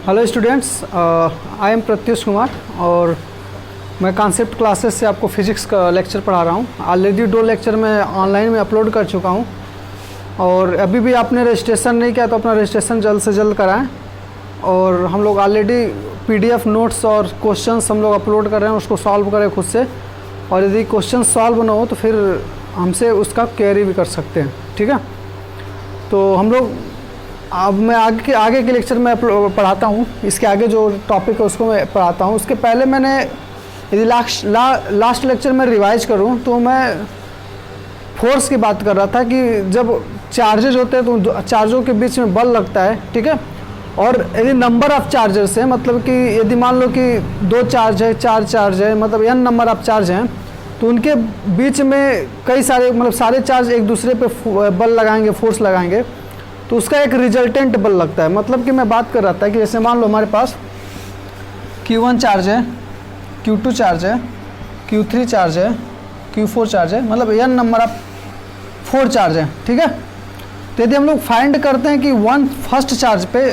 Hello students, I am Pratyush Kumar और मैं concept classes से आपको फिजिक्स का लेक्चर पढ़ा रहा हूँ। ऑलरेडी 2 लेक्चर मैं ऑनलाइन में अपलोड कर चुका हूँ और अभी भी आपने रजिस्ट्रेशन नहीं किया तो अपना रजिस्ट्रेशन जल्द से जल्द कराएं। और हम लोग ऑलरेडी पीडीएफ नोट्स और क्वेश्चंस हम लोग अपलोड कर रहे हैं, उसको सॉल्व करें खुद से। और यदि क्वेश्चन सॉल्व ना हो तो फिर हमसे उसका क्वेरी भी कर सकते हैं, ठीक है। तो हम लोग अब मैं आगे के लेक्चर में पढ़ाता हूँ। इसके आगे जो टॉपिक है उसको मैं पढ़ाता हूँ। उसके पहले मैंने यदि लास्ट लेक्चर में रिवाइज करूँ तो मैं फोर्स की बात कर रहा था कि जब चार्जेज होते हैं तो चार्जों के बीच में बल लगता है, ठीक है। और यदि नंबर ऑफ चार्जेस है, मतलब कि यदि मान लो कि 2 चार्ज है, 4 चार्ज है, मतलब n नंबर ऑफ चार्ज हैं, तो उनके बीच में कई सारे मतलब सारे चार्ज एक दूसरे पे बल लगाएंगे, फोर्स लगाएंगे, तो उसका एक रिजल्टेंट बल लगता है। मतलब कि मैं बात कर रहा था कि जैसे मान लो हमारे पास Q1 चार्ज है, Q2 चार्ज है, Q3 चार्ज है, Q4 चार्ज है, मतलब n नंबर ऑफ 4 चार्ज है, ठीक है। तो यदि हम लोग फाइंड करते हैं कि फर्स्ट चार्ज पे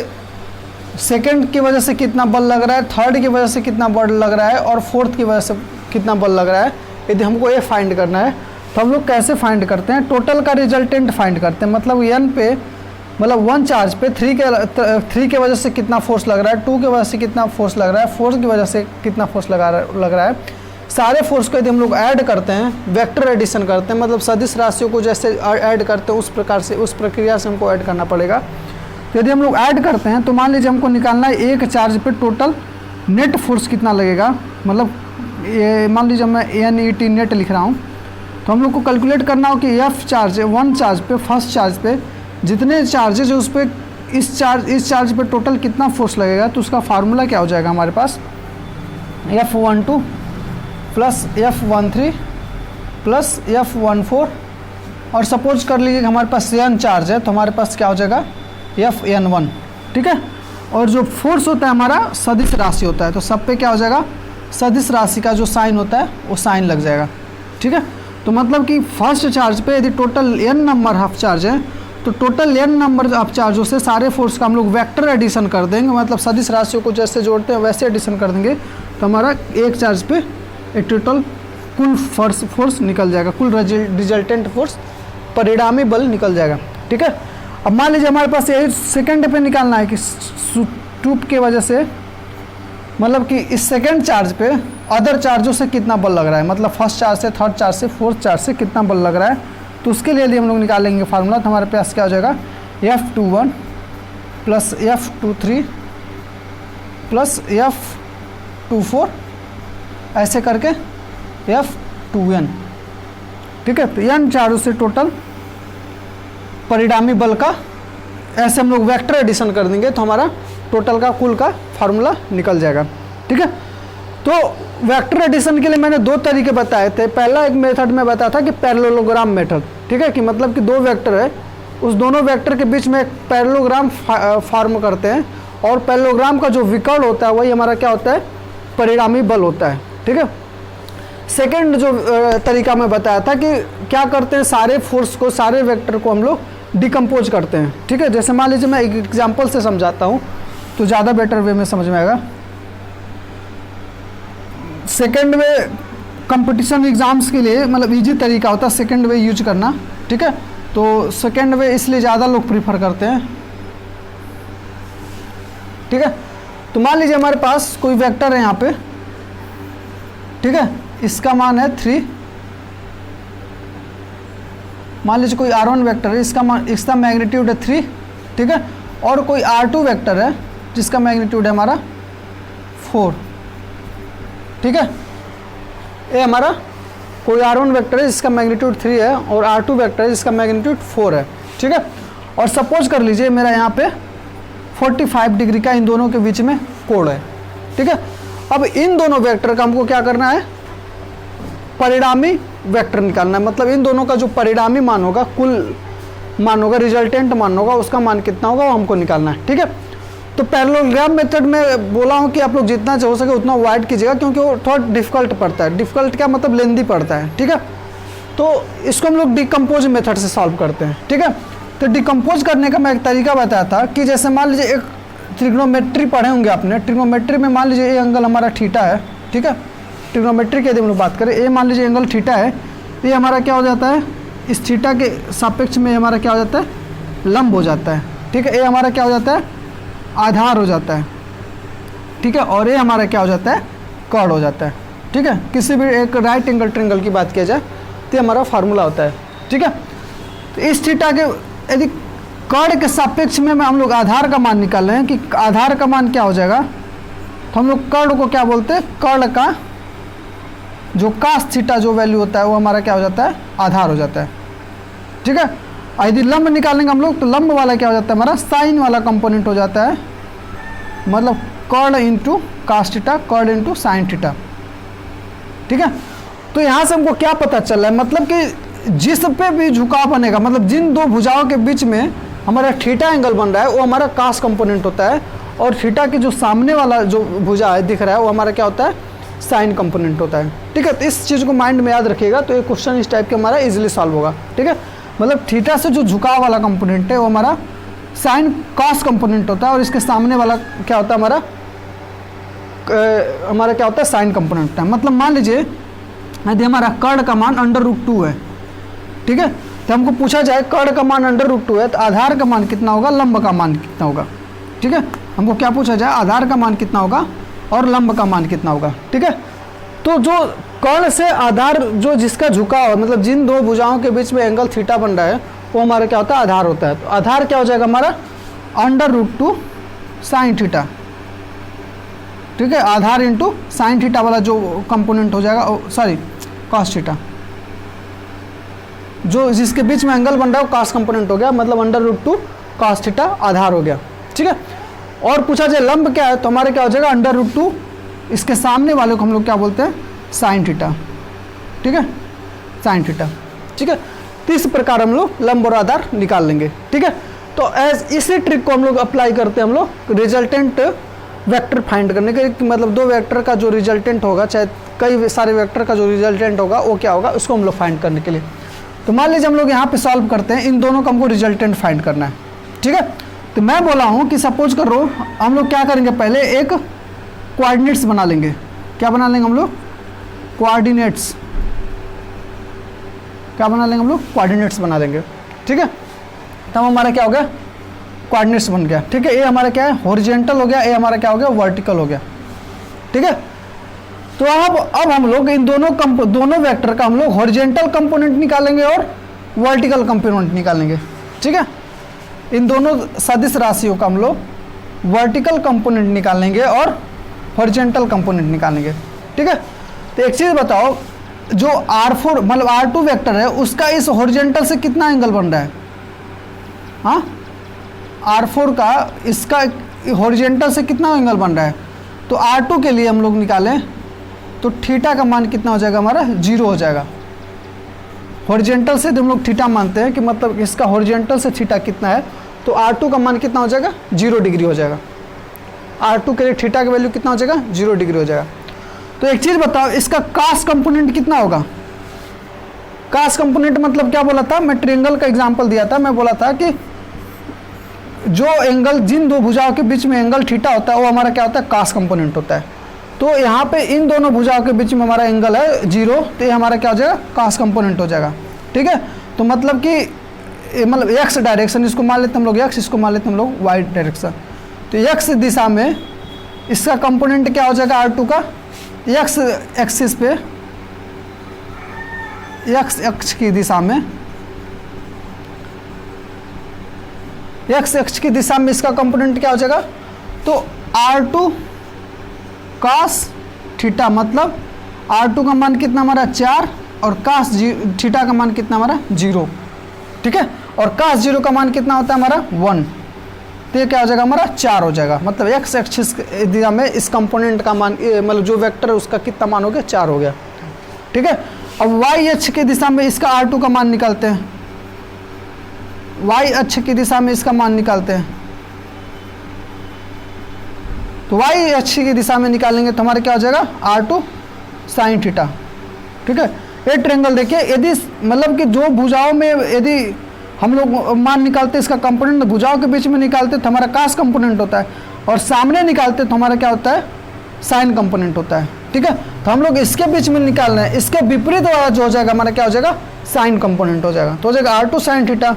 सेकंड की वजह से कितना बल लग रहा है, थर्ड की वजह से कितना बल लग रहा है और फोर्थ की वजह से कितना बल लग रहा है, यदि हमको ये फाइंड करना है तो हम लोग कैसे फाइंड करते हैं? टोटल का रिजल्टेंट फाइंड करते हैं। मतलब n पे, मतलब 1 चार्ज पे 3 के वजह से कितना फोर्स लग रहा है, 2 की वजह से कितना फोर्स लग रहा है, 4 की वजह से कितना फोर्स लग रहा है। सारे फोर्स को यदि हम लोग ऐड करते हैं, वेक्टर एडिशन करते हैं, मतलब सदिश राशियों को जैसे ऐड करते हैं उस प्रकार से, उस प्रक्रिया से हमको ऐड करना पड़ेगा। तो यदि हम लोग ऐड करते हैं तो मान लीजिए हमको निकालना है एक चार्ज पे टोटल नेट फोर्स कितना लगेगा। मतलब ये मान लीजिए मैं NET नेट लिख रहा हूँ, तो हम लोग को कैलकुलेट करना हो कि F चार्ज है 1 चार्ज पे, फर्स्ट चार्ज पे जितने चार्जेज है उस पर इस चार्ज पे टोटल कितना फोर्स लगेगा। तो उसका फार्मूला क्या हो जाएगा हमारे पास? F12 plus F13 plus F14। और सपोज कर लीजिए कि हमारे पास n चार्ज है तो हमारे पास क्या हो जाएगा? Fn1, ठीक है। और जो फोर्स होता है हमारा सदिश राशि होता है, तो सब पे क्या हो जाएगा? सदिश राशि का जो साइन होता है वो साइन लग जाएगा, ठीक है। तो मतलब कि फर्स्ट चार्ज पे यदि total n number of charge है तो टोटल n नंबर ऑफ चार्जों से सारे फोर्स का हम लोग वेक्टर एडिशन कर देंगे, मतलब सदिश राशियों को जैसे जोड़ते हैं वैसे एडिशन कर देंगे, तो हमारा एक चार्ज पे एक टोटल कुल फोर्स निकल जाएगा, कुल रिजल्टेंट फोर्स, परिणामी बल निकल जाएगा, ठीक है। अब मान लीजिए हमारे पास यही सेकंड पे निकालना है कि ट्यूब की वजह से, मतलब कि इस सेकंड चार्ज पे अदर चार्जों से कितना बल लग रहा है, मतलब फर्स्ट चार्ज से, थर्ड चार्ज से, फोर्थ चार्ज से कितना बल लग रहा है। तो उसके लिए यदि हम लोग निकालेंगे फार्मूला तो हमारे पास क्या हो जाएगा? F21 plus F23 plus F24 ऐसे करके F2n, ठीक है। तो n चार्जों से टोटल परिणामी बल का ऐसे हम लोग वेक्टर एडिशन कर देंगे तो हमारा टोटल का कुल का फार्मूला निकल जाएगा, ठीक है। तो वेक्टर एडिशन के लिए मैंने 2 तरीके बताए थे। पहला एक मेथड में बताया था कि पैरेललोग्राम मेथड, ठीक है, कि मतलब कि 2 वेक्टर है, उस दोनों वेक्टर के बीच में एक पैरेललोग्राम फॉर्म करते हैं और पैरेललोग्राम का जो विकर्ण होता है वही हमारा क्या होता है? परिणामी बल होता है, ठीक है। सेकेंड जो तरीका मैं बताया था कि क्या करते हैं, सारे फोर्स को, सारे वेक्टर को हम लोग डिकम्पोज करते हैं, ठीक है। जैसे मान लीजिए मैं एक एग्जाम्पल से समझाता हूँ तो ज़्यादा बेटर वे में समझ में आएगा। सेकेंड वे कंपटीशन एग्जाम्स के लिए मतलब इजी तरीका होता है सेकेंड वे यूज करना, ठीक है। तो सेकेंड वे इसलिए ज़्यादा लोग प्रीफर करते हैं, ठीक है। तो मान लीजिए हमारे पास कोई वेक्टर है यहाँ पे, ठीक है, इसका मान है 3। मान लीजिए कोई R1 वेक्टर है, इसका मैग्नीट्यूड है 3, ठीक है। और कोई R2 वेक्टर है जिसका मैग्नीट्यूड है हमारा 4, ठीक है। ये हमारा कोई R1 वेक्टर है जिसका मैग्नीट्यूड 3 है और R2 वेक्टर है जिसका मैग्नीट्यूड 4 है, ठीक है। और सपोज कर लीजिए मेरा यहाँ पे 45 डिग्री का इन दोनों के बीच में कोण है, ठीक है। अब इन दोनों वेक्टर का हमको क्या करना है? परिणामी वेक्टर निकालना है। मतलब इन दोनों का जो परिणामी मान होगा, कुल मान होगा, रिजल्टेंट मान होगा, उसका मान कितना होगा वो हमको निकालना है, ठीक है। तो पैरेललोग्राम मेथड में बोला हूँ कि आप लोग जितना हो सके उतना अवॉइड कीजिएगा क्योंकि वो थोड़ा डिफिकल्ट पड़ता है। डिफिकल्ट क्या मतलब? लेंदी पड़ता है, ठीक है। तो इसको हम लोग डिकम्पोज मेथड से सॉल्व करते हैं, ठीक है। तो डिकम्पोज करने का मैं एक तरीका बताया था कि जैसे मान लीजिए एक ट्रिग्नोमेट्री पढ़े होंगे आपने। ट्रिग्नोमेट्री में मान लीजिए ये एंगल हमारा थीटा है, ठीक है। ट्रिग्नोमेट्री के यदि हम लोग बात करें, ये मान लीजिए एंगल थीटा है, ये हमारा क्या हो जाता है, इस थीटा के सापेक्ष में हमारा क्या हो जाता है, लंब हो जाता है, ठीक है। ये हमारा क्या हो जाता है, आधार हो जाता है, ठीक है। और ये हमारा क्या हो जाता है, कॉर्ड हो जाता है, ठीक है। किसी भी एक राइट एंगल ट्रायंगल की बात किया जाए तो ये हमारा फार्मूला होता है, ठीक है। तो इस थीटा के यदि कॉर्ड के सापेक्ष में हम लोग आधार का मान निकाल रहे हैं कि आधार का मान क्या हो जाएगा, तो हम लोग कॉर्ड को क्या बोलते हैं, कॉर्ड का जो कास थीटा जो वैल्यू होता है वो हमारा क्या हो जाता है, आधार हो जाता है, ठीक है। यदि लंब निकालेंगे हम लोग तो लंब वाला क्या हो जाता है, हमारा साइन वाला कंपोनेंट हो जाता है, मतलब chord into cos theta, chord into sine theta, ठीक है। तो यहाँ से हमको क्या पता चल रहा है, मतलब कि जिस पे भी झुकाव बनेगा, मतलब जिन दो भुजाओं के बीच में हमारा थीटा एंगल बन रहा है वो हमारा कास कंपोनेंट होता है, और थीटा के जो सामने वाला जो भुजा है दिख रहा है वो हमारा क्या होता है, साइन कंपोनेंट होता है, ठीक है। तो इस चीज़ को माइंड में याद रखिएगा, तो ये क्वेश्चन इस टाइप के हमारा इजीली सॉल्व होगा, ठीक है। मतलब थीटा से जो झुकाव वाला कंपोनेंट है वो हमारा साइन कॉस कंपोनेंट होता है, और इसके सामने वाला क्या होता है, हमारा क्या होता है, साइन कंपोनेंट होता है। मतलब मान लीजिए यदि हमारा कर्ण का मान √2 है, ठीक है, तो हमको पूछा जाए कर्ण का मान √2 है तो आधार का मान कितना होगा, लंब का मान कितना होगा, ठीक है। हमको क्या पूछा जाए, आधार का मान कितना होगा और लंब का मान कितना होगा, ठीक है। तो जो कर्ण से आधार जो जिसका झुकाव है, मतलब जिन दो भुजाओं के बीच में एंगल थीटा बन रहा है वो हमारा क्या होता है, आधार होता है। तो आधार क्या हो जाएगा हमारा √2 साइन थीटा, ठीक है। आधार इंटू साइन थीटा वाला जो कंपोनेंट हो जाएगा, सॉरी कॉस थीटा, जो जिसके बीच में एंगल बन रहा है वो कॉस कंपोनेंट हो गया, मतलब √2 कॉस थीटा आधार हो गया, ठीक है। और पूछा जाए लंब क्या है तो हमारे क्या हो जाएगा, √2 इसके सामने वाले को हम लोग क्या बोलते हैं, साइन थीटा, ठीक है, साइन थीटा, ठीक है। तो इस प्रकार हम लोग लंब और आधार निकाल लेंगे, ठीक है। तो इसी ट्रिक को हम लोग अप्लाई करते हैं हम लोग रिजल्टेंट वेक्टर फाइंड करने के, मतलब दो वेक्टर का जो रिजल्टेंट होगा, चाहे कई सारे वेक्टर का जो रिजल्टेंट होगा वो क्या होगा, उसको हम लोग फाइंड करने के लिए। तो मान लीजिए हम लोग यहाँ पे सॉल्व करते हैं, इन दोनों का हमको रिजल्टेंट फाइंड करना है, ठीक है। तो मैं बोला हूँ कि सपोज करो हम लोग क्या करेंगे, पहले एक कोऑर्डिनेट्स बना लेंगे। क्या बना लेंगे हम लोग, कोऑर्डिनेट्स, क्या बना लेंगे हम लोग, कोऑर्डिनेट्स बना लेंगे, ठीक है। तब हमारा क्या हो गया, कोऑर्डिनेट्स बन गया, ठीक है। ये हमारा क्या है, हॉरिजॉन्टल हो गया, ये हमारा क्या हो गया, वर्टिकल हो गया, ठीक है। तो अब हम लोग इन दोनों वेक्टर का हम लोग हॉरिजॉन्टल कंपोनेंट निकालेंगे और वर्टिकल कंपोनेंट निकालेंगे, ठीक है। इन दोनों सदिश राशियों का हम लोग वर्टिकल कंपोनेंट निकालेंगे और हॉरिजॉन्टल कंपोनेंट निकालेंगे, ठीक है। तो एक चीज़ बताओ, जो R4 मतलब R2 वेक्टर है उसका इस हॉरिजॉन्टल से कितना एंगल बन रहा है, हाँ, R4 का इसका हॉरिजॉन्टल से कितना एंगल बन रहा है। तो R2 के लिए हम लोग निकालें तो थीटा का मान कितना हो जाएगा, हमारा 0 हो जाएगा। हॉरिजॉन्टल से हम लोग थीटा मानते हैं कि मतलब इसका हॉरिजॉन्टल से थीटा कितना है, तो R2 का मान कितना हो जाएगा, 0 डिग्री हो जाएगा। R2 के लिए थीटा का वैल्यू कितना हो जाएगा, 0 डिग्री हो जाएगा। तो एक चीज़ बताओ, इसका कास कंपोनेंट कितना होगा। कास कंपोनेंट मतलब क्या बोला था, मैं ट्रायंगल का एग्जांपल दिया था, मैं बोला था कि जो एंगल जिन दो भुजाओं के बीच में एंगल थीटा होता है वो हमारा क्या होता है, कास कंपोनेंट होता है। तो यहाँ पे इन दोनों भुजाओं के बीच में हमारा एंगल है 0, तो ये हमारा क्या हो जाएगा, कास कंपोनेंट हो जाएगा, ठीक है। तो मतलब कि मतलब एक्स डायरेक्शन, इसको मान लेते हम लोग एक्स, इसको मान लेते हम लोग वाई डायरेक्शन। तो एक्स दिशा में इसका कंपोनेंट क्या हो जाएगा, R2 का एक्स एक्सिस पे, एक्स अक्ष की दिशा में, एक्स अक्ष की दिशा में इसका कंपोनेंट क्या हो जाएगा, तो R2 कास थीटा, मतलब R2 का मान कितना हमारा 4 और कास थीटा का मान कितना हमारा 0, ठीक है। और कास 0 का मान कितना होता है हमारा 1, तो ये क्या हो जाएगा हमारा 4 हो जाएगा। मतलब एक्स एक्सिस दिशा में इस कंपोनेंट का मान मतलब जो वेक्टर है उसका कितना मान हो गया, 4 हो गया, ठीक है। अब वाई अक्ष की दिशा में इसका R2 का मान निकालते हैं, वाई अक्ष की दिशा में इसका मान निकालते हैं। तो वाई अक्ष की दिशा में निकालेंगे तो हमारा क्या हो जाएगा, R2 साइन थीटा, ठीक है। ये ट्रायंगल देखिए, यदि मतलब कि जो भुजाओं में यदि हम लोग मान निकालते हैं इसका कंपोनेंट, भुजाओं के बीच में निकालते तो हमारा कास कंपोनेंट होता है। और सामने निकालते तो हमारा क्या होता है, साइन कंपोनेंट होता है। ठीक है, तो हम लोग इसके बीच में निकाल रहे हैं, इसके विपरीत वाला जो हो जाएगा हमारा क्या हो जाएगा, साइन कंपोनेंट हो जाएगा। तो हो जाएगा R2 साइन थीटा,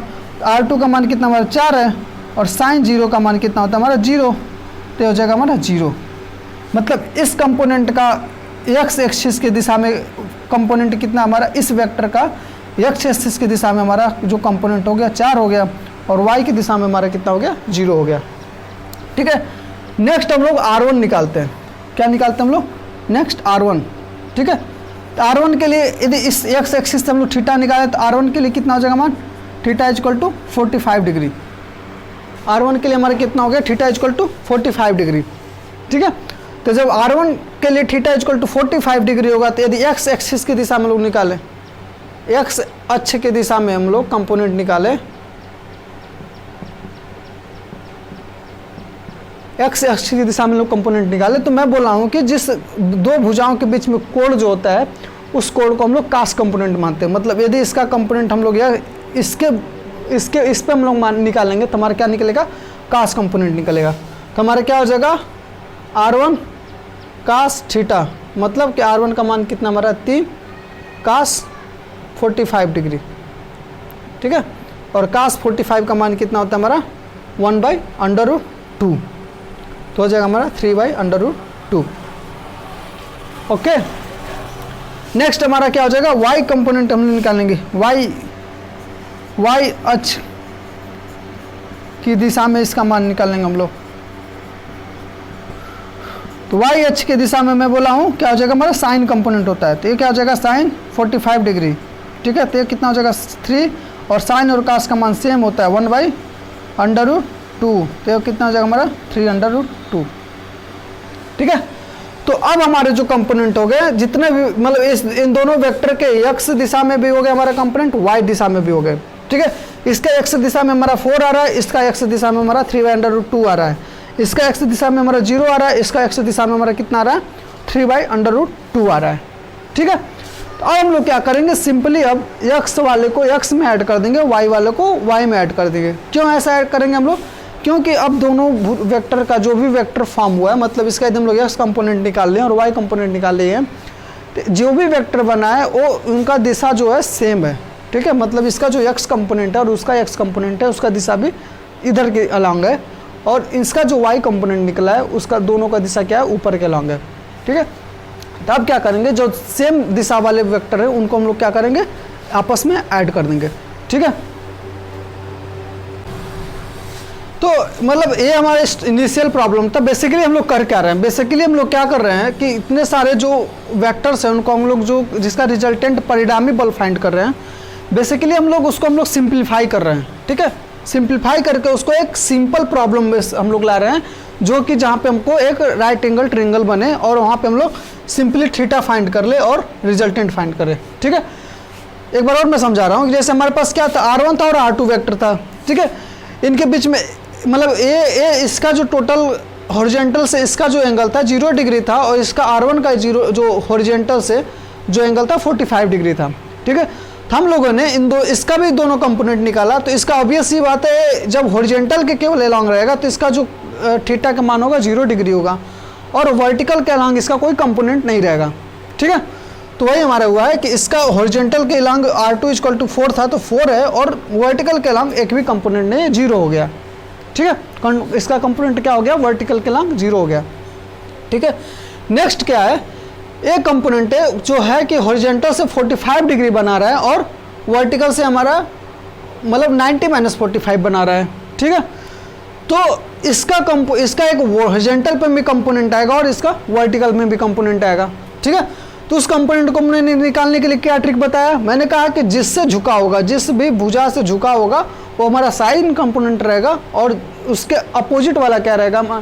R2 का मान कितना हमारा 4 है और साइन 0 का मान कितना होता है हमारा 0, तो हो जाएगा हमारा 0। मतलब इस कंपोनेंट का x एक्सिस की दिशा में कंपोनेंट कितना हमारा, इस वेक्टर का x एक्सिस की दिशा में हमारा जो कंपोनेंट हो गया 4 हो गया और y की दिशा में हमारा कितना हो गया 0 हो गया। ठीक है, नेक्स्ट हम लोग R1 निकालते हैं। क्या निकालते हैं हम लोग, नेक्स्ट R1। ठीक है, तो R1 के लिए यदि इस x एक्सिस से हम लोग थीटा निकाले तो R1 के लिए कितना हो जाएगा मान, theta equal to 45 degree. R1 के लिए हमारा कितना हो गया, थीटा इक्वल टू 45 डिग्री। ठीक है, तो जब R1 के लिए थीटा इक्वल टू 45 डिग्री होगा तो यदि x एक्सिस की दिशा में लोग निकालें, x अक्ष की दिशा में हम लोग कंपोनेंट निकालें, x अक्ष की दिशा में लोग कंपोनेंट निकाले, तो मैं बोल रहा हूँ कि जिस दो भुजाओं के बीच में कोण जो होता है उस कोण को हम लोग कास कंपोनेंट मानते हैं। मतलब यदि इसका कंपोनेंट हम लोग या इस पे हम लोग निकालेंगे तो हमारा क्या निकलेगा, कास कंपोनेंट निकलेगा। तो हमारा क्या हो जाएगा, R1 कास थीटा, मतलब कि R1 का मान कितना हमारा 3 कास 45 डिग्री। ठीक है, और कास 45 का मान कितना होता है हमारा 1/√2, तो हो जाएगा हमारा 3/√2। ओके, नेक्स्ट हमारा क्या हो जाएगा, y कंपोनेंट हम निकालेंगे। y अक्ष की दिशा में इसका मान निकालेंगे हम लोग। तो y अक्ष की दिशा में मैं बोला हूँ क्या हो जाएगा हमारा, साइन कंपोनेंट होता है। तो ये क्या हो जाएगा, साइन 45 डिग्री। ठीक है, तो ये कितना हो जाएगा 3, और साइन और कास का मान सेम होता है 1/√2, तो ये कितना हो जाएगा हमारा 3/√2। ठीक है, तो अब हमारे जो कंपोनेंट हो गए जितने भी, मतलब इन दोनों वेक्टर के x दिशा में भी हो गया हमारा कंपोनेंट, y दिशा में भी हो गए। ठीक है, इसका x दिशा में हमारा 4 आ रहा है, इसका x दिशा में हमारा 3/√2 आ रहा है, इसका x दिशा में हमारा 0 आ रहा है, इसका x दिशा में हमारा कितना आ रहा है 3/√2 आ रहा है। ठीक है, तो अब हम लोग क्या करेंगे, सिंपली अब x वाले को x में ऐड कर देंगे, y वाले को y में ऐड कर देंगे। क्यों ऐसा ऐड करेंगे हम लोग, क्योंकि अब दोनों वेक्टर का जो भी वेक्टर फॉर्म हुआ है, मतलब इसका यदि हम लोग x कंपोनेंट निकाल लें और y कंपोनेंट निकाल लिए हैं, तो जो भी वेक्टर बना है वो उनका दिशा जो है सेम है। ठीक है, मतलब इसका जो x कंपोनेंट है और उसका x कंपोनेंट है उसका दिशा भी इधर के अलॉन्ग है, और इसका जो y कंपोनेंट निकला है उसका दोनों का दिशा क्या है, ऊपर के अलॉन्ग है। ठीक है, तो अब क्या करेंगे, जो सेम दिशा वाले वेक्टर है उनको हम लोग क्या करेंगे, आपस में ऐड कर देंगे। ठीक है, तो मतलब ये हमारा इनिशियल प्रॉब्लम था। बेसिकली हम लोग कर क्या रहे हैं, बेसिकली हम लोग क्या कर रहे हैं कि इतने सारे जो वेक्टर्स हैं उनको हम लोग जो जिसका रिजल्टेंट परिणामी बल फाइंड कर रहे हैं, बेसिकली हम लोग सिंप्लीफाई कर रहे हैं। ठीक है, सिंप्लीफाई करके उसको एक सिंपल प्रॉब्लम में हम लोग ला रहे हैं, जो कि जहाँ पे हमको एक राइट एंगल ट्रायंगल बने और वहाँ पे हम लोग सिंपली थीटा फाइंड कर ले और रिजल्टेंट फाइंड करें। ठीक है, एक बार और मैं समझा रहा हूँ, जैसे हमारे पास क्या था, R1 था और R2 वेक्टर था। ठीक है, इनके बीच में मतलब ये इसका जो टोटल हॉरिजॉन्टल से इसका जो एंगल था 0 डिग्री था, और इसका R1 का जो हॉरिजॉन्टल से जो एंगल था 45 डिग्री था। ठीक है, तो हम लोगों ने इसका भी दोनों कंपोनेंट निकाला, तो इसका ऑब्वियस ही बात है जब हॉरिजॉन्टल के केवल अलॉन्ग रहेगा तो इसका जो थीटा का मान होगा 0 डिग्री होगा, और वर्टिकल के अलॉन्ग इसका कोई कंपोनेंट नहीं रहेगा। ठीक है, तो वही हमारा हुआ है कि इसका हॉरिजॉन्टल के अलॉन्ग R2 = 4 था, तो 4 है, और वर्टिकल के अलॉन्ग एक भी कंपोनेंट नहीं, 0 हो गया। ठीक है, इसका कंपोनेंट क्या हो गया, वर्टिकल के अलॉन्ग 0 हो गया। ठीक है, नेक्स्ट क्या है, एक कंपोनेंट है जो है कि हॉरिजॉन्टल से 45 डिग्री बना रहा है और वर्टिकल से हमारा मतलब 90 - 45 बना रहा है। ठीक है, तो इसका एक हॉरिजॉन्टल पे भी कंपोनेंट आएगा और इसका वर्टिकल में भी कंपोनेंट आएगा। ठीक है, तो उस कंपोनेंट को हमने निकालने के लिए क्या ट्रिक बताया, मैंने कहा कि जिससे झुका होगा, जिस भी भुजा से झुका होगा वो हमारा साइन कंपोनेंट रहेगा, और उसके अपोजिट वाला क्या रहेगा,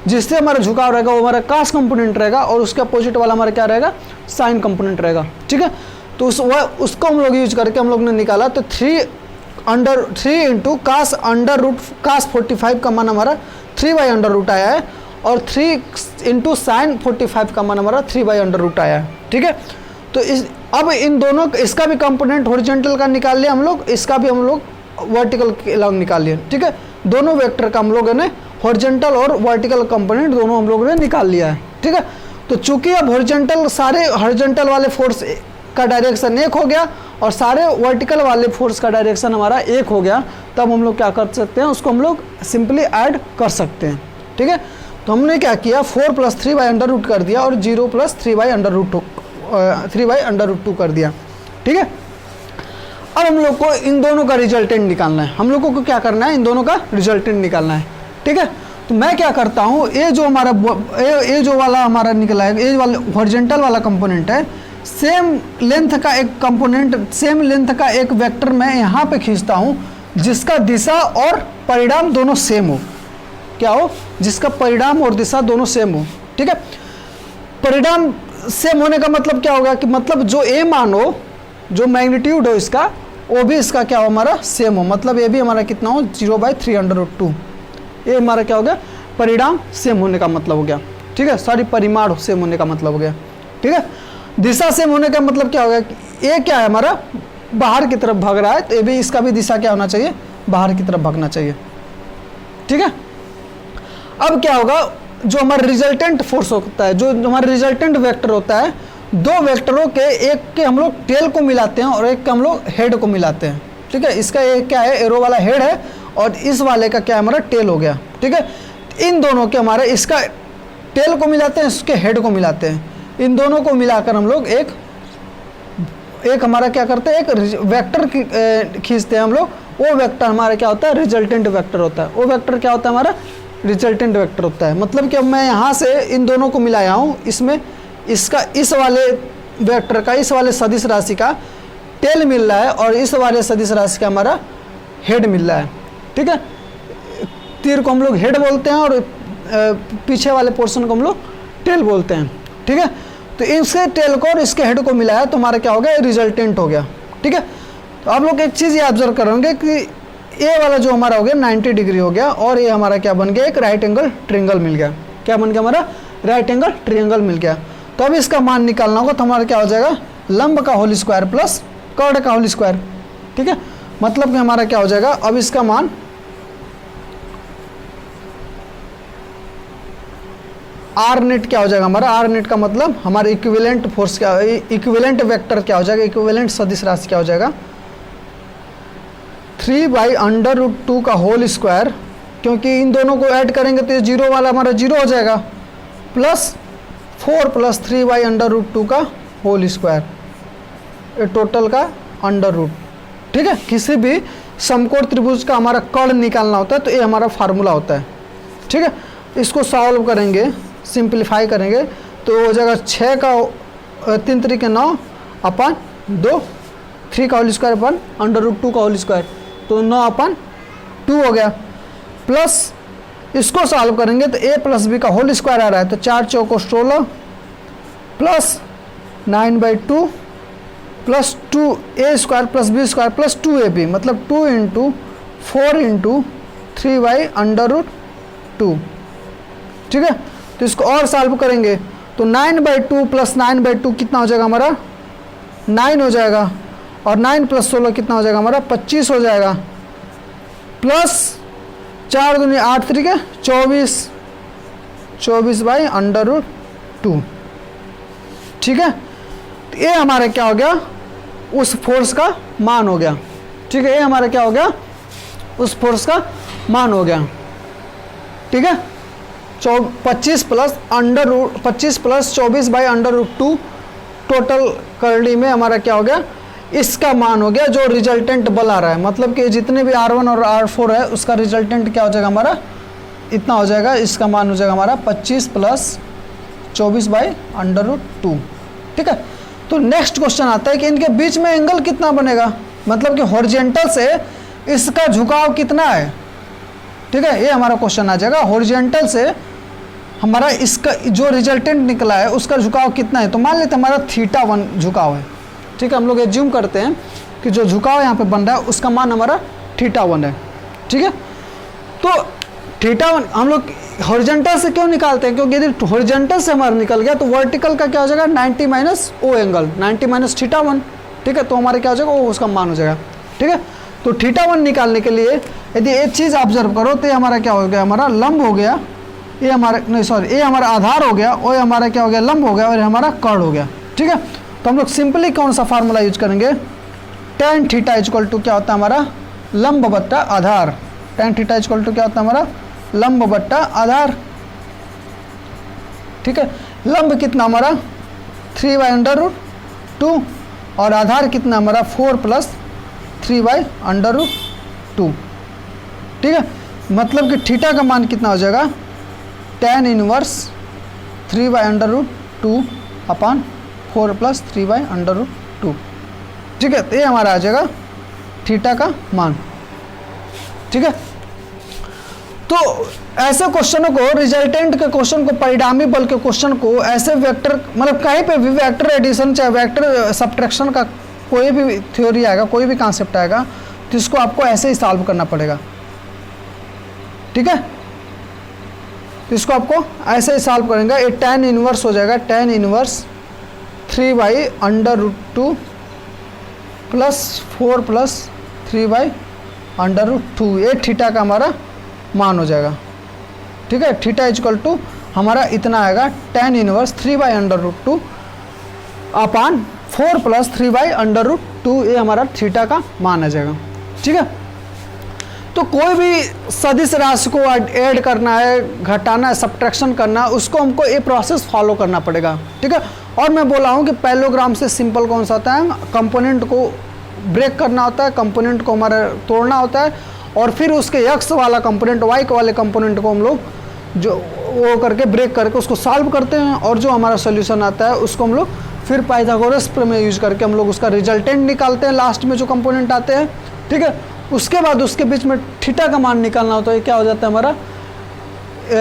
जिससे हमारा झुकाव रहेगा वो हमारा कास कंपोनेंट रहेगा, और उसके अपोजिट वाला हमारा क्या रहेगा, साइन कंपोनेंट रहेगा। ठीक है, तो उसको हम लोग यूज करके हम लोग ने निकाला, तो 3 × कास 45 का मान हमारा 3/√रूट आया है, और 3 × साइन 45 का मान हमारा 3/√रूट आया है। ठीक है, तो अब इन दोनों, इसका भी कंपोनेंट हॉरिजॉन्टल का निकाल लिया हम लोग, इसका भी हम लोग वर्टिकल के अलॉन्ग निकाल लिया। ठीक है, दोनों वेक्टर का हम लोगों ने हॉरिजॉन्टल और वर्टिकल कंपोनेंट दोनों हम लोगों ने निकाल लिया है, ठीक है। तो चूंकि अब हॉरिजॉन्टल सारे हॉरिजॉन्टल वाले फोर्स का डायरेक्शन एक हो गया और सारे वर्टिकल वाले फोर्स का डायरेक्शन हमारा एक हो गया, तब हम लोग क्या कर सकते हैं, उसको हम लोग सिंपली ऐड कर सकते हैं, ठीक है। तो हमने क्या किया, 4 + 3/√, कर दिया और 0 + 3/√2 कर दिया, ठीक है। अब हम लोग को इन दोनों का रिजल्टेंट निकालना है, हम लोगों को क्या करना है, इन दोनों का रिजल्टेंट निकालना है, ठीक है। तो मैं क्या करता हूँ, ये जो वाला हमारा निकला है, ये वाला हॉरिजॉन्टल वाला कंपोनेंट है, सेम लेंथ का एक कंपोनेंट, सेम लेंथ का एक वेक्टर मैं यहाँ पे खींचता हूँ जिसका दिशा और परिणाम दोनों सेम हो। क्या हो, जिसका परिणाम और दिशा दोनों सेम हो, ठीक है। परिणाम सेम होने का मतलब क्या होगा कि मतलब जो ए मान हो, जो मैग्नीट्यूड हो इसका, वो भी इसका क्या हो, हमारा सेम हो। मतलब ये भी हमारा कितना हो, 0/3√2। ये हमारा क्या हो गया, परिणाम सेम होने का मतलब हो गया, ठीक है। सॉरी, परिमाण सेम होने का मतलब हो गया, ठीक है। दिशा सेम होने का मतलब क्या हो गया, ये क्या है हमारा, बाहर की तरफ भाग रहा है, तो ये भी, इसका भी दिशा क्या होना चाहिए, बाहर की तरफ भागना चाहिए, ठीक है। अब क्या होगा, जो हमारा रिजल्टेंट फोर्स होता है, जो हमारा रिजल्टेंट वेक्टर होता है, दो वेक्टरों के एक के हम लोग टेल को मिलाते हैं और एक के हम लोग हेड को मिलाते हैं, ठीक है। इसका एक क्या है, एरो वाला हेड है और इस वाले का क्या है, हमारा टेल हो गया, ठीक है। इन दोनों के हमारे, इसका टेल को मिलाते हैं, इसके हेड को मिलाते हैं, इन दोनों को मिलाकर हम लोग एक हमारा क्या करते हैं, एक वेक्टर खींचते हैं हम लोग। वो वेक्टर हमारा क्या होता है, रिजल्टेंट वेक्टर होता है। वो वेक्टर क्या होता है, हमारा रिजल्टेंट वेक्टर होता है। मतलब कि अब मैं यहाँ से इन दोनों को मिलाया हूँ, इसमें इसका, इस वाले वेक्टर का, इस वाले सदिश राशि का टेल मिल रहा है और इस वाले सदिश राशि का हमारा हेड मिल रहा है, ठीक है। तीर को हम लोग हेड बोलते हैं और पीछे वाले पोर्शन को हम लोग टेल बोलते हैं, ठीक है। तो इसके टेल को और इसके हेड को मिलाया तो हमारा क्या हो गया, रिजल्टेंट हो गया, ठीक है। तो आप लोग एक चीज़ ये ऑब्जर्व करेंगे कि ये वाला जो हमारा हो गया 90 डिग्री हो गया और ये हमारा क्या बन गया, एक राइट एंगल ट्रायंगल मिल गया। क्या बन गया, हमारा राइट एंगल ट्रायंगल मिल गया। तो अब इसका मान निकालना होगा, तो हमारा क्या हो जाएगा, लंब का होल स्क्वायर प्लस कर्ड का होल स्क्वायर, ठीक है। मतलब कि हमारा क्या हो जाएगा, अब इसका मान आर नेट क्या हो जाएगा, हमारा आर नेट का मतलब हमारे इक्विवेलेंट फोर्स क्या, इक्विवेलेंट वेक्टर क्या हो जाएगा, इक्विवेलेंट सदिश राशि क्या हो जाएगा, 3/√2 का होल स्क्वायर, क्योंकि इन दोनों को ऐड करेंगे तो ये 0 वाला हमारा 0 हो जाएगा, प्लस 4 + 3/√2 का होल स्क्वायर, ये टोटल का अंडर रूट, ठीक है। किसी भी समकोण त्रिभुज का हमारा कर्ण निकालना होता है तो ये हमारा फार्मूला होता है, ठीक है। इसको सॉल्व करेंगे, सिंप्लीफाई करेंगे तो हो जाएगा 6 का 3 × 9 / 2, 3 का होल स्क्वायर अपन √2 का होल स्क्वायर, तो 9/2 हो गया। प्लस इसको सॉल्व करेंगे तो a + b का होल स्क्वायर आ रहा है, तो 4 × 4 = 16 plus 9/2 plus 2a² + b² + 2ab, मतलब 2 × 4 × 3/√2, ठीक है। तो इसको और सॉल्व करेंगे तो 9/2 + 9/2 कितना हो जाएगा, हमारा 9 हो जाएगा, और 9 + 16 कितना हो जाएगा, हमारा 25 हो जाएगा, प्लस 4 दूनी 8 × 3 = 24/√2, ठीक है। तो ये हमारा क्या हो गया, उस फोर्स का मान हो गया, ठीक है। ये हमारा क्या हो गया, उस फोर्स का मान हो गया, ठीक है। 25 + 24/√2 टोटल करली में हमारा क्या हो गया, इसका मान हो गया जो रिजल्टेंट बल आ रहा है। मतलब कि जितने भी R1 और R4 है उसका रिजल्टेंट क्या हो जाएगा, हमारा इतना हो जाएगा, इसका मान हो जाएगा हमारा 25 + 24/√2, ठीक है। तो नेक्स्ट क्वेश्चन आता है कि इनके बीच में एंगल कितना बनेगा, मतलब कि हॉरिजॉन्टल से इसका झुकाव कितना है, ठीक है। ये हमारा क्वेश्चन आ जाएगा, हॉरिजॉन्टल से हमारा इसका जो रिजल्टेंट निकला है उसका झुकाव कितना है। तो मान लेते हैं हमारा θ1 झुकाव है, ठीक है। हम लोग एज्यूम करते हैं कि जो झुकाव यहाँ पे बन रहा है उसका मान हमारा θ1 है, ठीक है। तो θ1 हम लोग हॉरिजॉन्टल से क्यों निकालते हैं, क्योंकि यदि हॉरिजॉन्टल से हमारा निकल गया तो वर्टिकल का क्या हो जाएगा, 90 - O एंगल, 90 - θ1, ठीक है। तो हमारे क्या हो जाएगा, वो उसका मान हो जाएगा, ठीक है। तो θ1 निकालने के लिए यदि एक चीज़ ऑब्जर्व करो तो ये हमारा क्या हो गया, हमारा लंब हो गया, ये हमारा नहीं सॉरी ये हमारा आधार हो गया, और ये हमारा क्या हो गया, लंब हो गया, और ये हमारा कर्ण हो गया। ठीक है, तो हम लोग सिंपली कौन सा फार्मूला यूज करेंगे, tan θ इक्वल टू क्या होता है हमारा लंब बट्टा आधार। tan θ इक्वल टू क्या होता है हमारा लंब बट्टा आधार। ठीक है, लंब कितना हमारा 3/√2 और आधार कितना हमारा 4 + 3/√2। ठीक है, मतलब कि थीटा का मान कितना हो जाएगा, tan 1 3/√2 अपान 4 + 3/√2। ठीक है, तो ये हमारा आ जाएगा थीटा का मान। ठीक है, तो ऐसे क्वेश्चनों को, रिजल्टेंट के क्वेश्चन को, परिणामी बल के क्वेश्चन को ऐसे वेक्टर, मतलब कहीं पे भी वेक्टर एडिशन चाहे वेक्टर सब्ट्रैक्शन का कोई भी थ्योरी आएगा, कोई भी कॉन्सेप्ट आएगा, तो इसको आपको ऐसे ही सॉल्व करना पड़ेगा। ठीक है, तो इसको आपको ऐसे ही सॉल्व करेंगे। ये tan 1 हो जाएगा, tan 1 3/√2 + 4 + 3/√2, ये थीटा का हमारा मान हो जाएगा। ठीक है, थीटा इक्वल टू हमारा इतना आएगा, tan 1 3/√2 अपान 4 + 3/√2, ये हमारा थीटा का मान आ जाएगा। ठीक है, तो कोई भी सदिश राशि को ऐड करना है, घटाना है, सब्ट्रैक्शन करना है, उसको हमको ये प्रोसेस फॉलो करना पड़ेगा। ठीक है, और मैं बोला हूँ कि पैरेललोग्राम से सिंपल कौन सा होता है, कंपोनेंट को ब्रेक करना होता है, कंपोनेंट को हमारा तोड़ना होता है, और फिर उसके एक्स वाला कंपोनेंट, वाई वाले कंपोनेंट को हम लोग जो वो करके ब्रेक करके उसको सॉल्व करते हैं, और जो हमारा सोल्यूशन आता है उसको हम लोग फिर पाइथागोरस प्रमेय यूज करके हम लोग उसका रिजल्टेंट निकालते हैं, लास्ट में जो कंपोनेंट आते हैं। ठीक है, उसके बाद उसके बीच में थीटा का मान निकालना होता है। क्या हो जाता है हमारा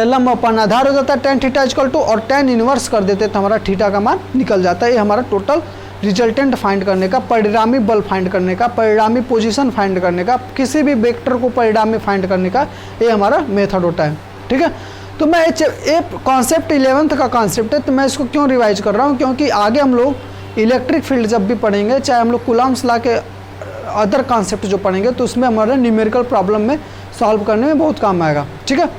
लंब अपान आधार हो जाता है tan θ इक्वल टू, और tan 1 कर देते हैं तो हमारा थीटा का मान निकल जाता है। ये हमारा टोटल रिजल्टेंट फाइंड करने का, परिणामी बल फाइंड करने का, परिणामी पोजीशन फाइंड करने का, किसी भी वेक्टर को परिणामी फाइंड करने का ये हमारा मेथड होता है। ठीक है, तो मैं ये कॉन्सेप्ट 11th का कॉन्सेप्ट है, तो मैं इसको क्यों रिवाइज कर रहा हूँ, क्योंकि आगे हम लोग इलेक्ट्रिक फील्ड जब भी पढ़ेंगे, चाहे हम लोग कूलम्ब्स लॉ के अदर कॉन्सेप्ट जो पढ़ेंगे, तो उसमें हमारे न्यूमेरिकल प्रॉब्लम में सॉल्व करने में बहुत काम आएगा। ठीक है,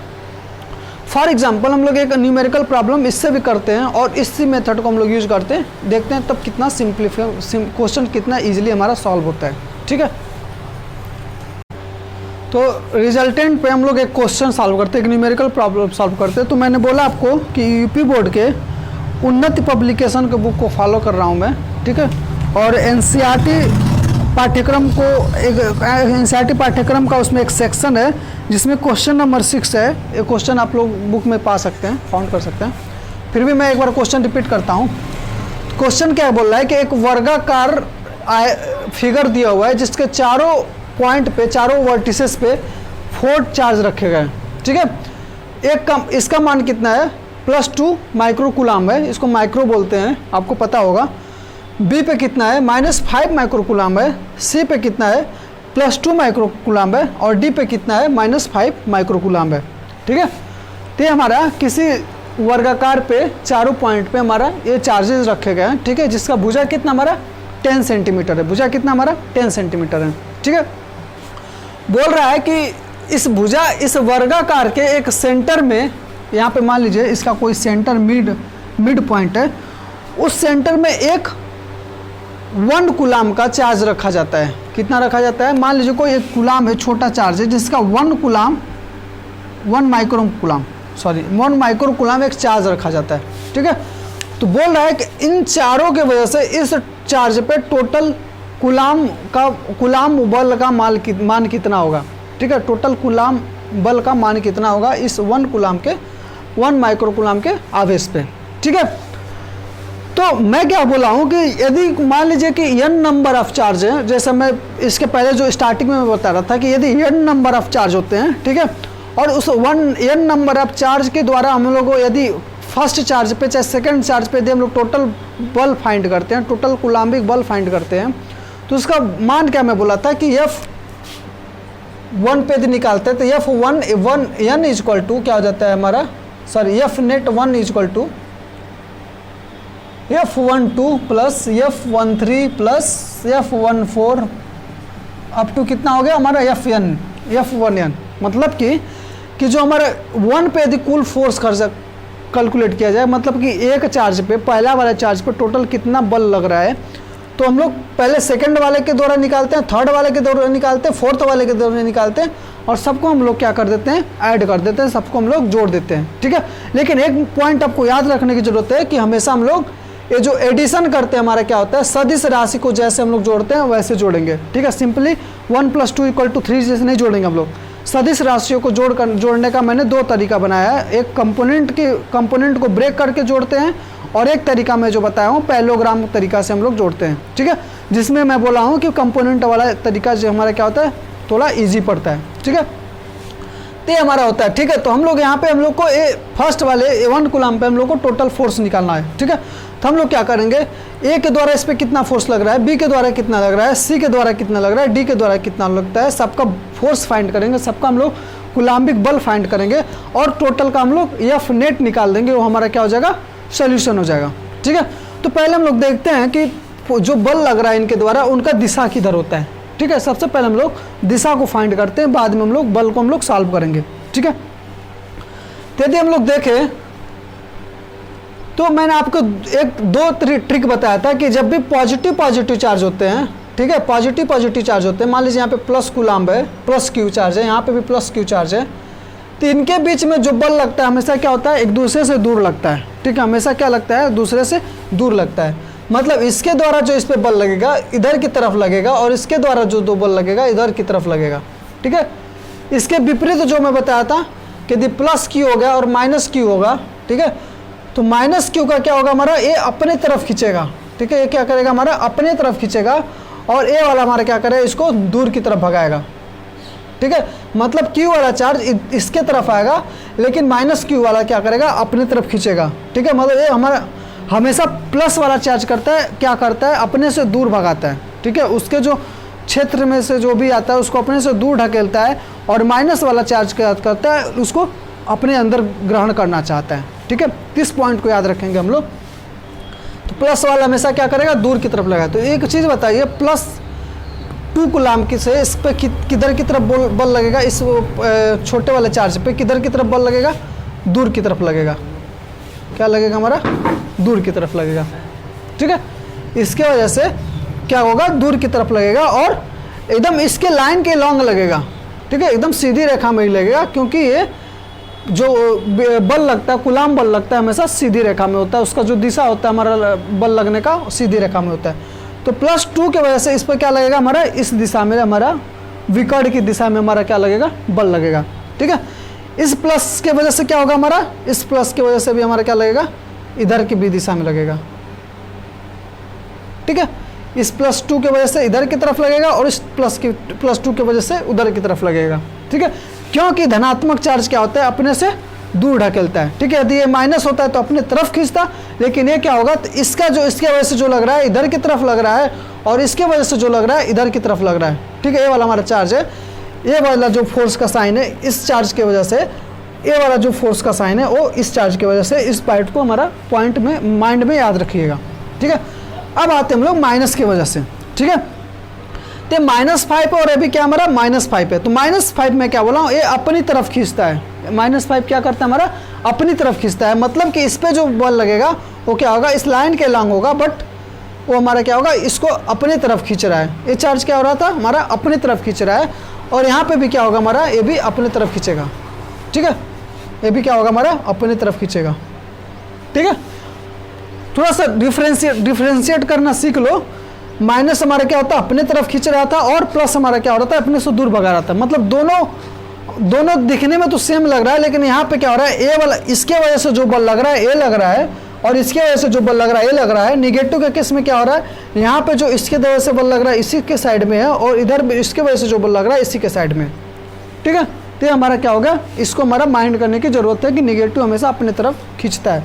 फॉर एग्जाम्पल हम लोग एक न्यूमेरिकल प्रॉब्लम इससे भी करते हैं, और इसी मेथड को हम लोग यूज करते हैं, देखते हैं तब कितना क्वेश्चन कितना इजीली हमारा सॉल्व होता है। ठीक है, तो रिजल्टेंट पे हम लोग एक क्वेश्चन सॉल्व करते हैं, एक न्यूमेरिकल प्रॉब्लम सॉल्व करते हैं। तो मैंने बोला आपको कि यूपी बोर्ड के उन्नति पब्लिकेशन के बुक को फॉलो कर रहा हूँ मैं। ठीक है, और एनसीईआरटी पाठ्यक्रम को, एक एनसीईआरटी पाठ्यक्रम का उसमें एक सेक्शन है जिसमें क्वेश्चन नंबर 6 है। ये क्वेश्चन आप लोग बुक में पा सकते हैं, फाउंड कर सकते हैं। फिर भी मैं एक बार क्वेश्चन रिपीट करता हूँ। क्वेश्चन क्या बोल रहा है कि एक वर्गाकार फिगर दिया हुआ है जिसके चारों पॉइंट पे, चारों वर्टिसेस पे 4 चार्ज रखे गए। ठीक है, एक कम, इसका मान कितना है, +2 माइक्रो कूलम्ब है, इसको माइक्रो बोलते हैं, आपको पता होगा। बी पे कितना है, -5 माइक्रो कूलम्ब है। सी पे कितना है, +2 माइक्रो कूलम्ब है, और डी पे कितना है, -5 माइक्रो कूलम्ब है। ठीक है, तो ये हमारा किसी वर्गाकार पे चारों पॉइंट पे हमारा ये चार्जेस रखे गए हैं। ठीक है, जिसका भुजा कितना हमारा 10 सेंटीमीटर है, भुजा कितना हमारा 10 सेंटीमीटर है। ठीक है, बोल रहा है कि इस भुजा, इस वर्गाकार के एक सेंटर में, यहाँ पे मान लीजिए इसका कोई सेंटर मिड पॉइंट है, उस सेंटर में एक 1 कूलम्ब का चार्ज रखा जाता है। कितना रखा जाता है, मान लीजिए कोई एक कूलम्ब है, छोटा चार्ज है, जिसका 1 माइक्रो कूलम्ब एक चार्ज रखा जाता है। ठीक है, तो बोल रहा है कि इन चारों के वजह से इस चार्ज पे टोटल कूलम्ब बल का मान कितना होगा। ठीक है, टोटल कूलम्ब बल का मान कितना होगा इस 1 माइक्रो कूलम्ब के आवेश पे। ठीक है, तो मैं क्या बोला हूँ कि यदि मान लीजिए कि n नंबर ऑफ चार्ज है, जैसे मैं इसके पहले जो स्टार्टिंग में बता रहा था कि यदि n नंबर ऑफ चार्ज होते हैं, ठीक है, और उस n नंबर ऑफ चार्ज के द्वारा हम लोग यदि फर्स्ट चार्ज पे चाहे सेकंड चार्ज पे यदि हम लोग टोटल बल फाइंड करते हैं, टोटल कूलम्बिक बल फाइंड करते हैं, तो उसका मान क्या मैं बोला था कि F1 पे यदि निकालते हैं तो F1 इक्वल टू क्या हो जाता है हमारा, sorry F net1 equal to F12 plus F13 plus F14 up to कितना हो गया हमारा F1n, मतलब कि जो हमारा 1 पे यदि कुल फोर्स कैलकुलेट किया जाए, मतलब कि एक चार्ज पे, पहला वाला चार्ज पे टोटल कितना बल लग रहा है, तो हम लोग पहले सेकंड वाले के द्वारा निकालते हैं, थर्ड वाले के द्वारा निकालते हैं, फोर्थ वाले के द्वारा निकालते हैं, और सबको हम लोग क्या कर देते हैं, ऐड कर देते हैं, सबको हम लोग जोड़ देते हैं, ठीक है। लेकिन एक पॉइंट आपको याद रखने की जरूरत है कि हमेशा हम लोग ये जो एडिशन करते हैं हमारा क्या होता है, सदिश राशि को जैसे हम लोग जोड़ते हैं वैसे जोड़ेंगे, ठीक है। सिंपली 1 + 2 = 3 जैसे नहीं जोड़ेंगे हम लोग। सदिश राशियों को जोड़ने का मैंने 2 तरीका बनाया है। एक कंपोनेंट को ब्रेक करके जोड़ते हैं, और एक तरीका मैं जो बताया हूँ पैरेललोग्राम तरीका से हम लोग जोड़ते हैं, ठीक है। जिसमें मैं बोला हूँ कि कंपोनेंट वाला तरीका जो हमारा क्या होता है, थोड़ा ईजी पड़ता है, ठीक है। तो ये हमारा होता है, ठीक है। तो हम लोग यहाँ पे हम लोग को फर्स्ट वाले A1 कूलम पे हम लोग को टोटल फोर्स निकालना है, ठीक है। तो हम लोग क्या करेंगे, ए के द्वारा इस पर कितना फोर्स लग रहा है, बी के द्वारा कितना लग रहा है, सी के द्वारा कितना लग रहा है, डी के द्वारा कितना लगता है, सबका फोर्स फाइंड करेंगे, सबका हम लोग कूलम्बिक बल फाइंड करेंगे, और टोटल का हम लोग F नेट निकाल देंगे। वो हमारा क्या हो जाएगा, सोल्यूशन हो जाएगा, ठीक है। तो पहले हम लोग देखते हैं कि जो बल लग रहा है इनके द्वारा, उनका दिशा किधर होता है, ठीक है। सबसे पहले हम लोग दिशा को फाइंड करते हैं, बाद में हम लोग बल को हम लोग सॉल्व करेंगे, ठीक है। तो यदि हम लोग देखें तो मैंने आपको 1-2 ट्रिक बताया था कि जब भी पॉजिटिव चार्ज होते हैं, ठीक है, पॉजिटिव चार्ज होते हैं, मान लीजिए यहाँ पे प्लस कूलम्ब है, प्लस क्यू चार्ज है, यहाँ पे भी प्लस क्यू चार्ज है, तो इनके बीच में जो बल लगता है हमेशा क्या होता है, एक दूसरे से दूर लगता है, ठीक है। हमेशा क्या लगता है, दूसरे से दूर लगता है। मतलब इसके द्वारा जो इस पर बल लगेगा इधर की तरफ लगेगा, और इसके द्वारा जो दो बल लगेगा इधर की तरफ लगेगा, ठीक है। इसके विपरीत जो मैं बताया था कि यदि प्लस क्यू हो गया और माइनस क्यू होगा, ठीक है, तो माइनस क्यू का क्या होगा हमारा, ये अपने तरफ खींचेगा, ठीक है। ये क्या करेगा हमारा, अपने तरफ खींचेगा, और ए वाला हमारा क्या करेगा, इसको दूर की तरफ भगाएगा, ठीक है। मतलब क्यू वाला चार्ज इसके तरफ आएगा, लेकिन माइनस क्यू वाला क्या करेगा, अपने तरफ खींचेगा, ठीक है। मतलब ये हमारा हमेशा प्लस वाला चार्ज करता है, क्या करता है, अपने से दूर भगाता है, ठीक है। उसके जो क्षेत्र में से जो भी आता है उसको अपने से दूर ढकेलता है, और माइनस वाला चार्ज क्या करता है, उसको अपने अंदर ग्रहण करना चाहता है, ठीक है। इस पॉइंट को याद रखेंगे हम लोग। तो प्लस वाला हमेशा क्या करेगा, दूर की तरफ लगाए। तो एक चीज़ बताइए, +2 कूलम्ब की से इस पे किधर की तरफ बल लगेगा, इस छोटे वाले चार्ज पे किधर की तरफ बल लगेगा, दूर की तरफ लगेगा। क्या लगेगा हमारा, दूर की तरफ लगेगा, ठीक है। इसके वजह से क्या होगा, दूर की तरफ लगेगा, और एकदम इसके लाइन के लॉन्ग लगेगा, ठीक है, एकदम सीधी रेखा में ही लगेगा, क्योंकि ये जो बल लगता है, कूलम्ब बल लगता है, हमेशा सीधी रेखा में होता है। उसका जो दिशा होता है हमारा बल लगने का, सीधी रेखा में होता है। तो +2 की वजह से इस पर क्या लगेगा हमारा, इस दिशा में, हमारा विकर्ण की दिशा में हमारा क्या लगेगा, बल लगेगा, ठीक है। इस प्लस के वजह से क्या होगा हमारा, इस प्लस की वजह से भी हमारा क्या लगेगा, इधर की भी दिशा में लगेगा, ठीक है। इस +2 की वजह से इधर की तरफ लगेगा, और इस +2 की वजह से उधर की तरफ लगेगा, ठीक है। क्योंकि धनात्मक चार्ज क्या होता है, अपने से दूर ढकेलता है, ठीक है। यदि ये माइनस होता है तो अपने तरफ खींचता, लेकिन ये क्या होगा, तो इसका जो इसके वजह से जो लग रहा है इधर की तरफ लग रहा है, और इसके वजह से जो लग रहा है इधर की तरफ लग रहा है, ठीक है। ये वाला हमारा चार्ज है, ये वाला जो फोर्स का साइन है इस चार्ज की वजह से, ये वाला जो फोर्स का साइन है वो इस चार्ज की वजह से, इस पॉइंट को हमारा पॉइंट में माइंड में याद रखिएगा, ठीक है। अब आते हैं हम लोग माइनस की वजह से, ठीक है। तो -5 और अभी क्या हमारा -5 है, तो -5 में क्या बोला हूँ, ये अपनी तरफ खींचता है। -5 क्या करता है हमारा, अपनी तरफ खींचता है। मतलब कि इस पे जो बल लगेगा वो क्या होगा, इस लाइन के लॉन्ग होगा, बट वो हमारा क्या होगा, इसको अपनी तरफ खींच रहा है। ये चार्ज क्या हो रहा था हमारा, अपनी तरफ खींच रहा है, और यहाँ पे भी क्या होगा हमारा, ये भी अपनी तरफ खींचेगा, ठीक है। ये भी क्या होगा हमारा, अपनी तरफ खींचेगा, ठीक है। थोड़ा सा डिफ्रेंशिएट करना सीख लो। माइनस हमारा क्या होता है, अपने तरफ खींच रहा था, और प्लस हमारा क्या हो रहा था, अपने से दूर भगा रहा था। मतलब दोनों दिखने में तो सेम लग रहा है, लेकिन यहाँ पे क्या हो रहा है, ए वाला इसके वजह से जो बल लग रहा है ए लग रहा है, और इसके वजह से जो बल लग रहा है ए लग रहा है। निगेटिव के केस में क्या हो रहा है, यहाँ पे जो इसके वजह से बल लग रहा है इसी के साइड में है, और इधर इसके वजह से जो बल लग रहा है इसी के साइड में, ठीक है। तो हमारा क्या होगा, इसको हमारा माइंड करने की जरूरत है कि निगेटिव हमेशा अपने तरफ खींचता है,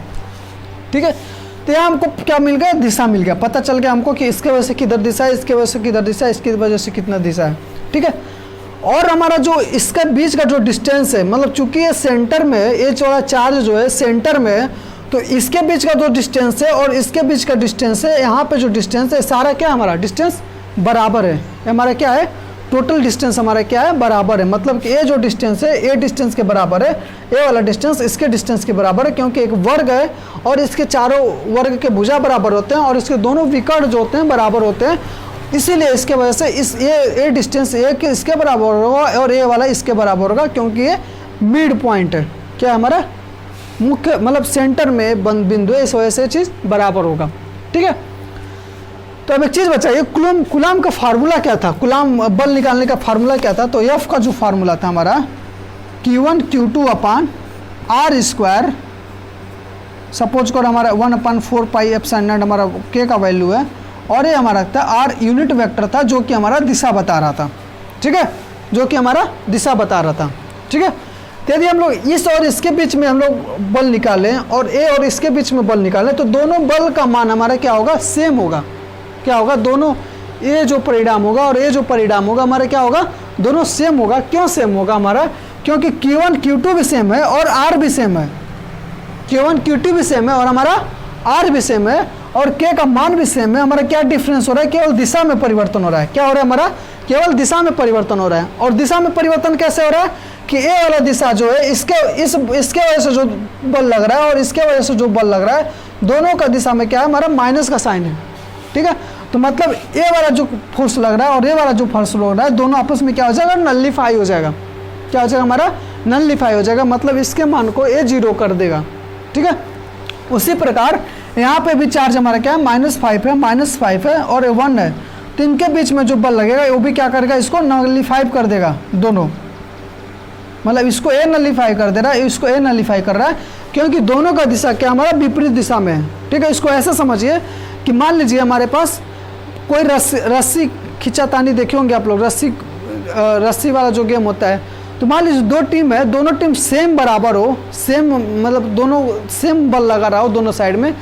ठीक है। तो यहाँ हमको क्या मिल गया, दिशा मिल गया, पता चल गया हमको कि इसके वजह से किधर दिशा है, इसके वजह से किधर दिशा है, इसकी वजह से कितना दिशा है, ठीक है। और हमारा जो इसका बीच का जो डिस्टेंस है, मतलब चूंकि ये सेंटर में, ये चौड़ा चार्ज जो है सेंटर में है, तो इसके बीच का जो डिस्टेंस है और इसके बीच का डिस्टेंस है, यहाँ पे जो डिस्टेंस है, सारा क्या हमारा डिस्टेंस बराबर है। हमारा क्या है, टोटल डिस्टेंस हमारा क्या है, बराबर है। मतलब कि ये जो डिस्टेंस है ए डिस्टेंस के बराबर है, ये वाला डिस्टेंस इसके डिस्टेंस के बराबर है, क्योंकि एक वर्ग है और इसके चारों वर्ग के भुजा बराबर होते हैं और इसके दोनों विकर्ण जो होते हैं बराबर होते हैं। इसीलिए इसके वजह से इस ये डिस्टेंस ए के इसके बराबर होगा और ये वाला इसके बराबर होगा, क्योंकि ये मिड पॉइंट है। क्या हमारा मुख्य मतलब सेंटर में बिंदु है, इस वजह से चीज़ बराबर होगा। ठीक है, तो अब एक चीज़ बताइए, कूलम का फार्मूला क्या था, कूलम बल निकालने का फार्मूला क्या था। तो एफ का जो फार्मूला था हमारा Q1 Q2 upon R square, suppose करो हमारा 1/4 पाई एप्सिलॉन हमारा के का वैल्यू है, और ये हमारा था आर यूनिट वेक्टर था जो कि हमारा दिशा बता रहा था। ठीक है, जो कि हमारा दिशा बता रहा था। ठीक है, तो यदि हम लोग इस और इसके बीच में हम लोग बल निकालें और ए और इसके बीच में बल निकालें, तो दोनों बल का मान हमारा क्या होगा, सेम होगा। क्या होगा, दोनों ये जो परिणाम होगा और ये जो परिणाम होगा हमारा क्या होगा, दोनों सेम होगा। क्यों सेम होगा हमारा, क्योंकि Q1 Q2 भी सेम है और R भी सेम है। Q1 Q2 भी सेम है और हमारा R भी सेम है और K का मान भी सेम है। हमारा क्या डिफरेंस हो रहा है, केवल दिशा में परिवर्तन हो रहा है। क्या हो रहा है, हमारा केवल दिशा में परिवर्तन हो रहा है। और दिशा में परिवर्तन कैसे हो रहा है कि ए वाला दिशा जो है इसके वजह से जो बल लग रहा है और इसके वजह से जो बल लग रहा है, दोनों का दिशा में क्या है, हमारा माइनस का साइन है। ठीक है, तो मतलब ए वाला जो फोर्स लग रहा है और ये वाला जो फोर्स लग रहा है, दोनों आपस में क्या हो जाएगा, नल्लीफाई हो जाएगा। क्या हो जाएगा, हमारा नल्लीफाई हो जाएगा, मतलब इसके मान को ए 0 कर देगा। ठीक है, उसी प्रकार यहाँ पे भी चार्ज हमारा क्या है, -5 है और 1 है, तो इनके बीच में जो बल लगेगा वो भी क्या करेगा, इसको नल्लीफाई कर देगा दोनों। मतलब इसको ए नल्लीफाई कर दे रहा है, इसको ए नल्लीफाई कर रहा है, क्योंकि दोनों का दिशा क्या हमारा विपरीत दिशा में है। ठीक है, इसको ऐसा समझिए कि मान लीजिए हमारे पास कोई रस्सी खिंचातानी देखे होंगे आप लोग, रस्सी वाला जो गेम होता है। तो मान लीजिए दो टीम है, दोनों टीम सेम बराबर हो, सेम मतलब दोनों सेम बल लगा रहा हो दोनों साइड में,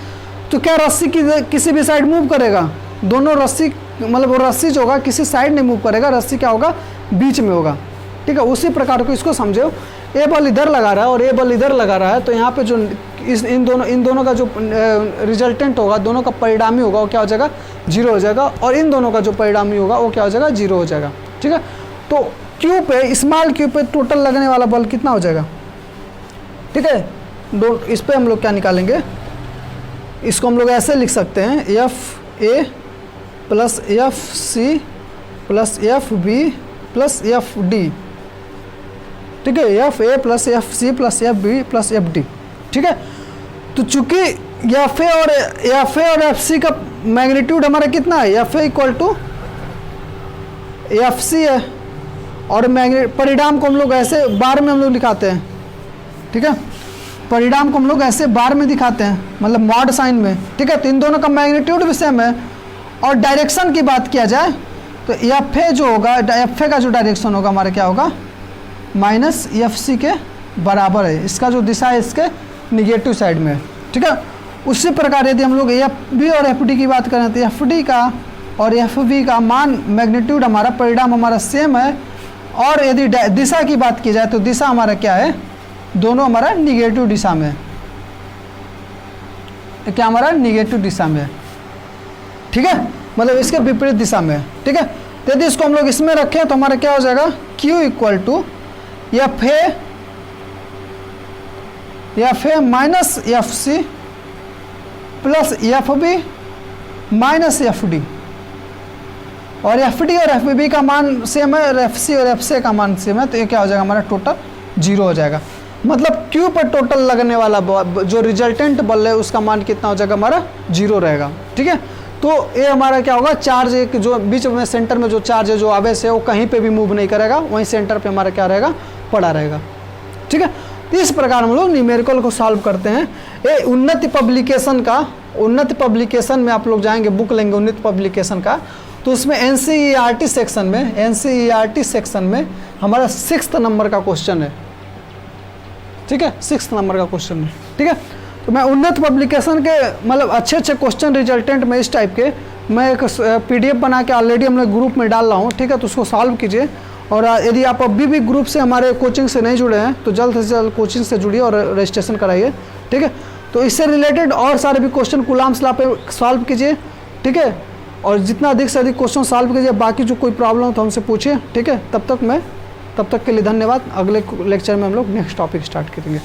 तो क्या रस्सी किसी भी साइड मूव करेगा, दोनों रस्सी मतलब वो रस्सी जो होगा किसी साइड नहीं मूव करेगा, रस्सी क्या होगा, बीच में होगा। ठीक है, उसी प्रकार को इसको समझो, ए बल इधर लगा रहा है और ए बल इधर लगा रहा है, तो यहाँ पे जो इन दोनों का जो रिजल्टेंट होगा, दोनों का परिणामी होगा, वो क्या हो जाएगा, 0 हो जाएगा, और इन दोनों का जो परिणामी होगा वो क्या हो जाएगा, 0 हो जाएगा। ठीक है, तो क्यू पे, स्मॉल क्यू पे टोटल लगने वाला बल कितना हो जाएगा। ठीक है, इस पे हम लोग क्या निकालेंगे, इसको हम लोग ऐसे लिख सकते हैं, FA + FC + FB + FD। ठीक है, FA + FC + FB + FD। ठीक है, तो चूंकि FA और FC का मैग्नीट्यूड हमारा कितना है, FA = FC है, और परिणाम को हम लोग ऐसे बार में हम लोग दिखाते हैं। ठीक है, परिणाम को हम लोग ऐसे बार में दिखाते हैं, मतलब मॉड साइन में। ठीक है, तो इन दोनों का मैग्नीट्यूड भी सेम है। और डायरेक्शन की बात किया जाए तो FA जो होगा, FA का जो डायरेक्शन होगा हमारा क्या होगा, -FC के बराबर है। इसका जो दिशा है इसके निगेटिव साइड में है। ठीक है, उसी प्रकार यदि हम लोग FB और FD की बात करें तो FD का और FB का मान मैग्नीट्यूड हमारा, परिणाम हमारा सेम है। और यदि दिशा की बात की जाए तो दिशा हमारा क्या है, दोनों हमारा निगेटिव दिशा में है। क्या हमारा निगेटिव दिशा में है। ठीक है, मतलब इसके विपरीत दिशा में है। ठीक है, तो यदि इसको हम लोग इसमें रखें तो हमारा क्या हो जाएगा, Q = FA -FC + FB - FD। और FD और FB का मान सेम है और FC और FC का मान सेम है, तो ये क्या हो जाएगा, हमारा टोटल 0 हो जाएगा। मतलब Q पर टोटल लगने वाला जो रिजल्टेंट बल है उसका मान कितना हो जाएगा, हमारा 0 रहेगा। ठीक है, तो ये हमारा क्या होगा, चार्ज एक जो बीच में सेंटर में जो चार्ज है, जो आवेश है, वो कहीं पे भी मूव नहीं करेगा, वहीं सेंटर पे हमारा क्या रहेगा, पड़ा रहेगा। ठीक है, तो इस प्रकार हम लोग न्यूमेरिकल को सॉल्व करते हैं। ये उन्नत पब्लिकेशन में आप लोग जाएंगे, बुक लेंगे उन्नत पब्लिकेशन का, तो उसमें NCERT सेक्शन में हमारा 6th नंबर का क्वेश्चन है। ठीक है, 6th नंबर का क्वेश्चन है। ठीक है, तो मैं उन्नत पब्लिकेशन के मतलब अच्छे क्वेश्चन रिजल्टेंट में इस टाइप के मैं एक PDF बना के ऑलरेडी हमने ग्रुप में डाल रहा हूँ। ठीक है, तो उसको सॉल्व कीजिए। और यदि आप अभी भी ग्रुप से हमारे कोचिंग से नहीं जुड़े हैं तो जल्द से जल्द कोचिंग से जुड़िए और रजिस्ट्रेशन कराइए। ठीक है, तो इससे रिलेटेड और सारे भी क्वेश्चन कूलम्स लॉ पे सॉल्व कीजिए। ठीक है, और जितना अधिक से अधिक क्वेश्चन सॉल्व कीजिए, बाकी जो कोई प्रॉब्लम हो तो हमसे पूछिए, ठीक है। तब तक के लिए धन्यवाद। अगले लेक्चर में हम लोग नेक्स्ट टॉपिक स्टार्ट करेंगे।